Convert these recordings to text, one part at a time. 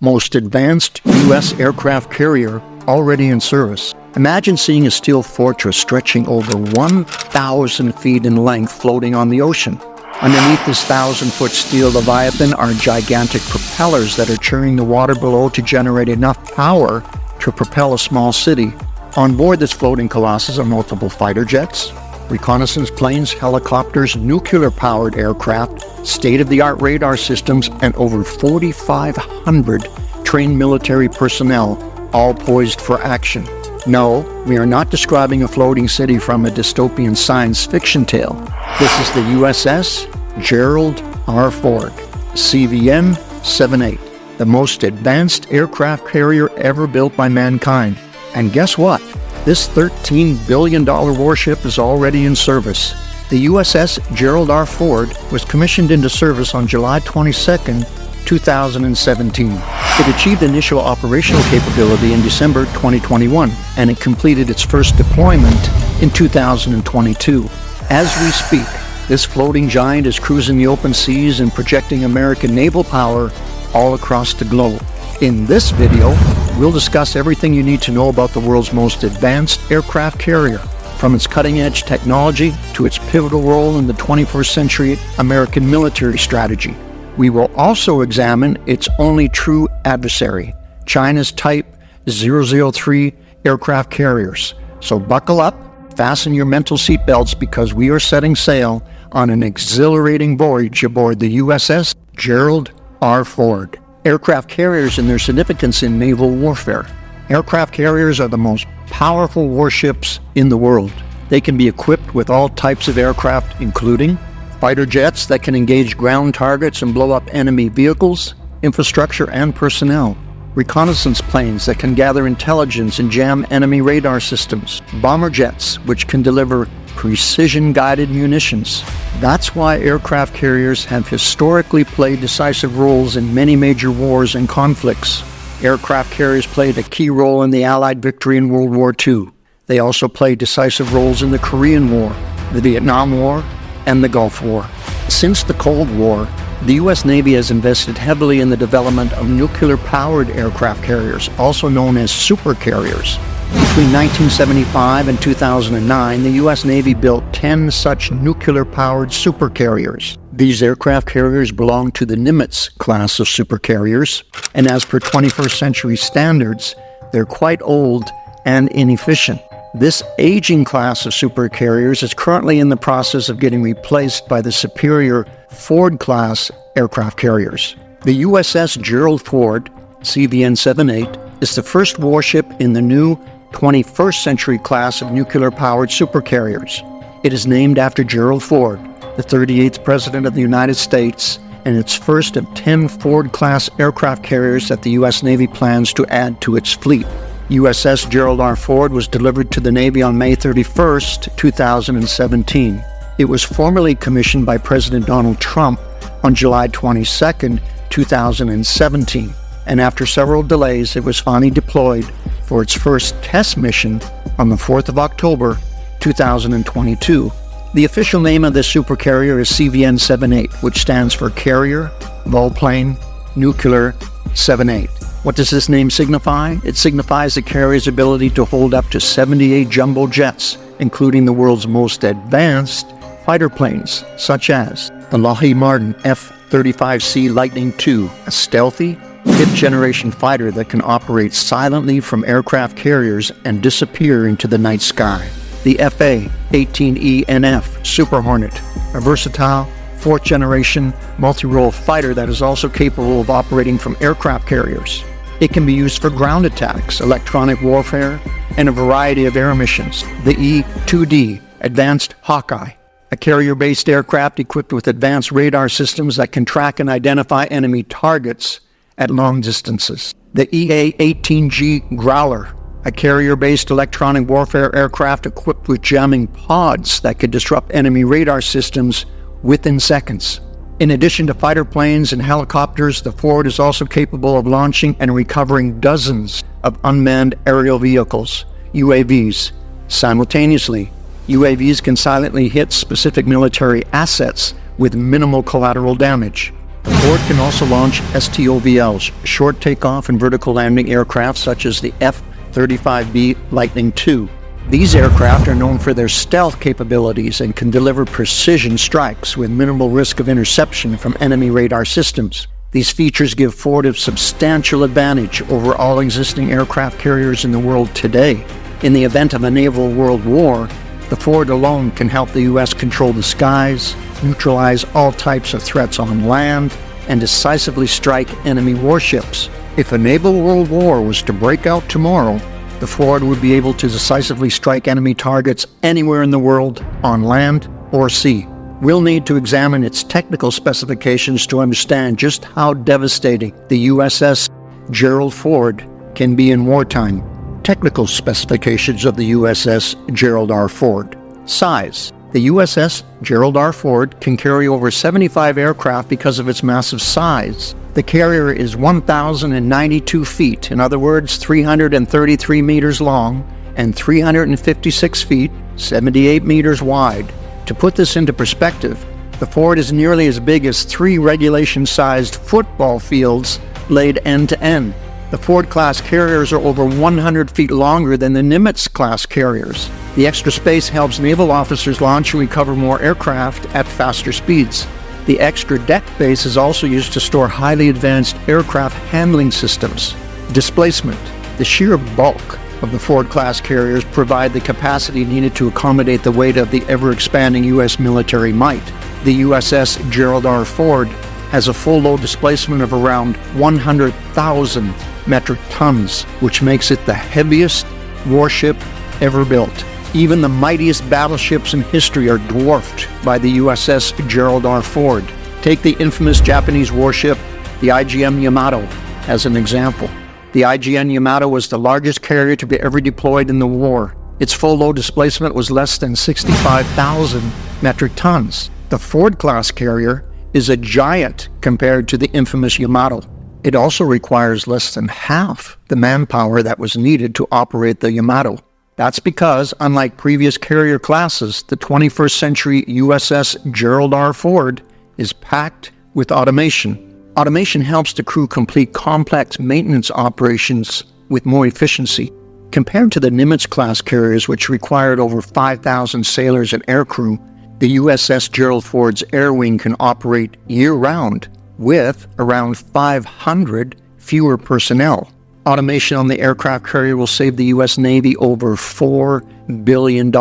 most advanced U.S. aircraft carrier already in service. Imagine seeing a steel fortress stretching over 1,000 feet in length floating on the ocean. Underneath this 1,000-foot steel leviathan are gigantic propellers that are churning the water below to generate enough power to propel a small city. On board this floating colossus are multiple fighter jets, reconnaissance planes, helicopters, nuclear-powered aircraft, state-of-the-art radar systems, and over 4,500 trained military personnel, all poised for action. No, we are not describing a floating city from a dystopian science fiction tale. This is the USS Gerald R. Ford, CVN-78, the most advanced aircraft carrier ever built by mankind. And guess what? This $13 billion warship is already in service. The USS Gerald R. Ford was commissioned into service on July 22, 2017. It achieved initial operational capability in December 2021, and it completed its first deployment in 2022. As we speak, this floating giant is cruising the open seas and projecting American naval power all across the globe. In this video, we'll discuss everything you need to know about the world's most advanced aircraft carrier, from its cutting-edge technology to its pivotal role in the 21st century American military strategy. We will also examine its only true adversary, China's Type 003 aircraft carriers. So buckle up, fasten your mental seatbelts, because we are setting sail on an exhilarating voyage aboard the USS Gerald R. Ford. Aircraft carriers and their significance in naval warfare. Aircraft carriers are the most powerful warships in the world. They can be equipped with all types of aircraft, including fighter jets that can engage ground targets and blow up enemy vehicles, infrastructure, and personnel. Reconnaissance planes that can gather intelligence and jam enemy radar systems. Bomber jets, which can deliver precision-guided munitions. That's why aircraft carriers have historically played decisive roles in many major wars and conflicts. Aircraft carriers played a key role in the Allied victory in World War II. They also played decisive roles in the Korean War, the Vietnam War, and the Gulf War. Since the Cold War, the U.S. Navy has invested heavily in the development of nuclear-powered aircraft carriers, also known as supercarriers. Between 1975 and 2009, the U.S. Navy built 10 such nuclear-powered supercarriers. These aircraft carriers belong to the Nimitz class of supercarriers, and as per 21st century standards, they're quite old and inefficient. This aging class of supercarriers is currently in the process of getting replaced by the superior Ford-class aircraft carriers. The USS Gerald Ford, CVN-78, is the first warship in the new 21st century class of nuclear-powered supercarriers. It is named after Gerald Ford, the 38th President of the United States, and it's first of 10 Ford-class aircraft carriers that the U.S. Navy plans to add to its fleet. USS Gerald R. Ford was delivered to the Navy on May 31, 2017. It was formally commissioned by President Donald Trump on July 22, 2017, and after several delays, it was finally deployed for its first test mission on the 4th of October, 2022. The official name of this supercarrier is CVN-78, which stands for Carrier, Volplane, Nuclear 78. What does this name signify? It signifies the carrier's ability to hold up to 78 jumbo jets, including the world's most advanced fighter planes, such as the Lockheed Martin F-35C Lightning II, a stealthy, fifth-generation fighter that can operate silently from aircraft carriers and disappear into the night sky. The FA-18E/NF Super Hornet, a versatile, fourth-generation multi-role fighter that is also capable of operating from aircraft carriers. It can be used for ground attacks, electronic warfare, and a variety of air missions. The E-2D Advanced Hawkeye, a carrier-based aircraft equipped with advanced radar systems that can track and identify enemy targets at long distances. The EA-18G Growler, a carrier-based electronic warfare aircraft equipped with jamming pods that could disrupt enemy radar systems within seconds. In addition to fighter planes and helicopters, the Ford is also capable of launching and recovering dozens of unmanned aerial vehicles, UAVs, simultaneously. UAVs can silently hit specific military assets with minimal collateral damage. The Ford can also launch STOVLs, short takeoff and vertical landing aircraft such as the F-35B Lightning II. These aircraft are known for their stealth capabilities and can deliver precision strikes with minimal risk of interception from enemy radar systems. These features give Ford a substantial advantage over all existing aircraft carriers in the world today. In the event of a naval world war, the Ford alone can help the U.S. control the skies, neutralize all types of threats on land, and decisively strike enemy warships. If a naval world war was to break out tomorrow, the Ford would be able to decisively strike enemy targets anywhere in the world, on land or sea. We'll need to examine its technical specifications to understand just how devastating the USS Gerald Ford can be in wartime. Technical specifications of the USS Gerald R. Ford. Size. The USS Gerald R. Ford can carry over 75 aircraft because of its massive size. The carrier is 1,092 feet, in other words, 333 meters long, and 356 feet, 78 meters wide. To put this into perspective, the Ford is nearly as big as 3 regulation-sized football fields laid end-to-end. The Ford-class carriers are over 100 feet longer than the Nimitz-class carriers. The extra space helps naval officers launch and recover more aircraft at faster speeds. The extra deck space is also used to store highly advanced aircraft handling systems. Displacement. The sheer bulk of the Ford-class carriers provide the capacity needed to accommodate the weight of the ever-expanding U.S. military might. The USS Gerald R. Ford has a full load displacement of around 100,000 metric tons, which makes it the heaviest warship ever built. Even the mightiest battleships in history are dwarfed by the USS Gerald R. Ford. Take the infamous Japanese warship, the IGM Yamato, as an example. The IGM Yamato was the largest carrier to be ever deployed in the war. Its full load displacement was less than 65,000 metric tons. The Ford-class carrier is a giant compared to the infamous Yamato. It also requires less than half the manpower that was needed to operate the Yamato. That's because, unlike previous carrier classes, the 21st century USS Gerald R. Ford is packed with automation. Automation helps the crew complete complex maintenance operations with more efficiency. Compared to the Nimitz-class carriers, which required over 5,000 sailors and aircrew, the USS Gerald Ford's air wing can operate year-round with around 500 fewer personnel. Automation on the aircraft carrier will save the U.S. Navy over $4 billion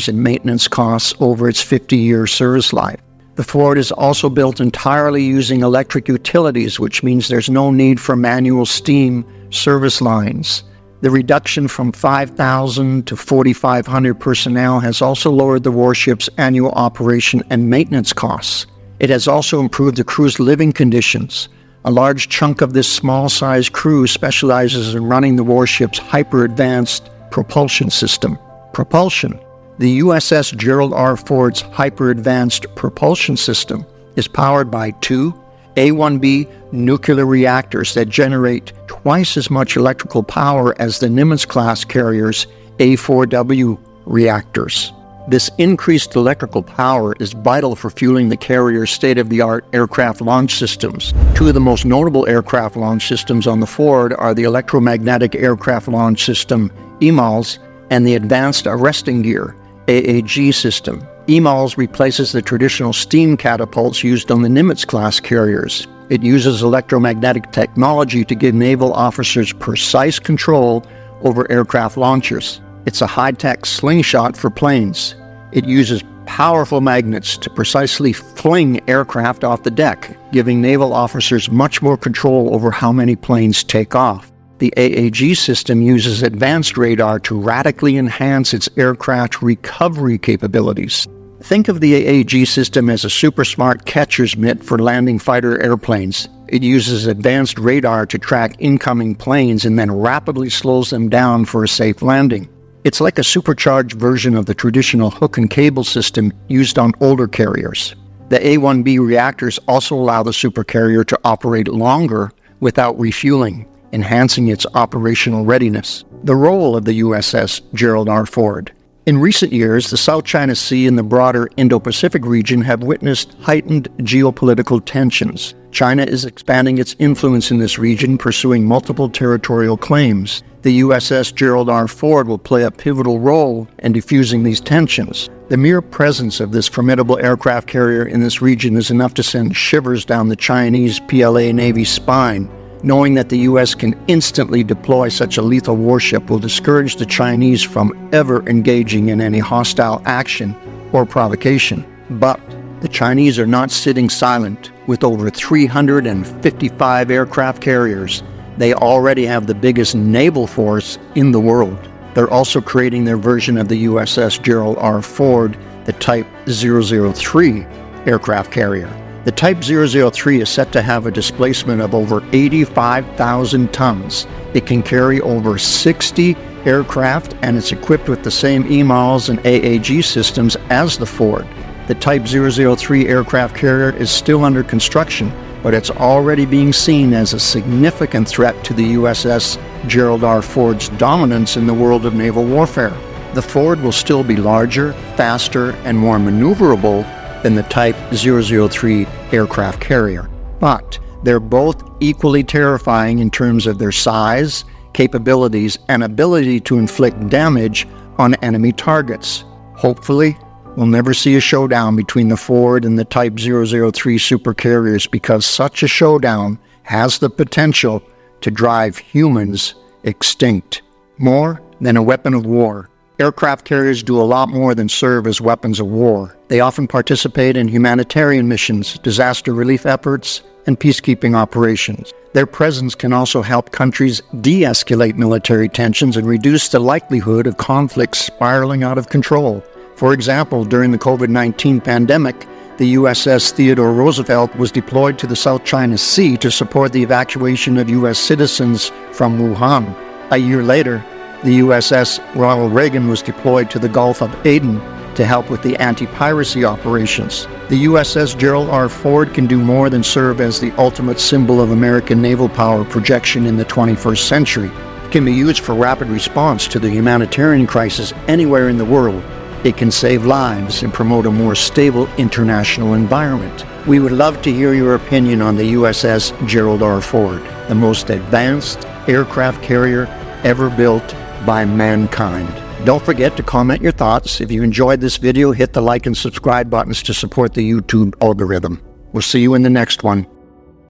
in maintenance costs over its 50-year service life. The Ford is also built entirely using electric utilities, which means there's no need for manual steam service lines. The reduction from 5,000 to 4,500 personnel has also lowered the warship's annual operation and maintenance costs. It has also improved the crew's living conditions. A large chunk of this small-sized crew specializes in running the warship's hyper-advanced propulsion system. Propulsion. The USS Gerald R. Ford's hyper-advanced propulsion system is powered by 2 A-1B nuclear reactors that generate twice as much electrical power as the Nimitz-class carrier's A-4W reactors. This increased electrical power is vital for fueling the carrier's state-of-the-art aircraft launch systems. 2 of the most notable aircraft launch systems on the Ford are the Electromagnetic Aircraft Launch System, EMALS, and the Advanced Arresting Gear, AAG system. EMALS replaces the traditional steam catapults used on the Nimitz-class carriers. It uses electromagnetic technology to give naval officers precise control over aircraft launchers. It's a high-tech slingshot for planes. It uses powerful magnets to precisely fling aircraft off the deck, giving naval officers much more control over how many planes take off. The AAG system uses advanced radar to radically enhance its aircraft recovery capabilities. Think of the AAG system as a super smart catcher's mitt for landing fighter airplanes. It uses advanced radar to track incoming planes and then rapidly slows them down for a safe landing. It's like a supercharged version of the traditional hook and cable system used on older carriers. The A-1B reactors also allow the supercarrier to operate longer without refueling, enhancing its operational readiness. The role of the USS Gerald R. Ford. In recent years, the South China Sea and the broader Indo-Pacific region have witnessed heightened geopolitical tensions. China is expanding its influence in this region, pursuing multiple territorial claims. The USS Gerald R. Ford will play a pivotal role in diffusing these tensions. The mere presence of this formidable aircraft carrier in this region is enough to send shivers down the Chinese PLA Navy spine. Knowing that the U.S. can instantly deploy such a lethal warship will discourage the Chinese from ever engaging in any hostile action or provocation. But the Chinese are not sitting silent. With over 355 aircraft carriers, they already have the biggest naval force in the world. They're also creating their version of the USS Gerald R. Ford, the Type 003 aircraft carrier. The Type 003 is set to have a displacement of over 85,000 tons. It can carry over 60 aircraft, and it's equipped with the same EMALS and AAG systems as the Ford. The Type 003 aircraft carrier is still under construction, but it's already being seen as a significant threat to the USS Gerald R. Ford's dominance in the world of naval warfare. The Ford will still be larger, faster, and more maneuverable than the Type 003 aircraft carrier. But they're both equally terrifying in terms of their size, capabilities, and ability to inflict damage on enemy targets. Hopefully, we'll never see a showdown between the Ford and the Type 003 supercarriers, because such a showdown has the potential to drive humans extinct. More than a weapon of war, aircraft carriers do a lot more than serve as weapons of war. They often participate in humanitarian missions, disaster relief efforts, and peacekeeping operations. Their presence can also help countries de-escalate military tensions and reduce the likelihood of conflicts spiraling out of control. For example, during the COVID-19 pandemic, the USS Theodore Roosevelt was deployed to the South China Sea to support the evacuation of U.S. citizens from Wuhan. A year later, the USS Ronald Reagan was deployed to the Gulf of Aden to help with the anti-piracy operations. The USS Gerald R. Ford can do more than serve as the ultimate symbol of American naval power projection in the 21st century. It can be used for rapid response to the humanitarian crisis anywhere in the world. It can save lives and promote a more stable international environment. We would love to hear your opinion on the USS Gerald R. Ford, the most advanced aircraft carrier ever built by mankind. Don't forget to comment your thoughts. If you enjoyed this video, hit the like and subscribe buttons to support the YouTube algorithm. We'll see you in the next one.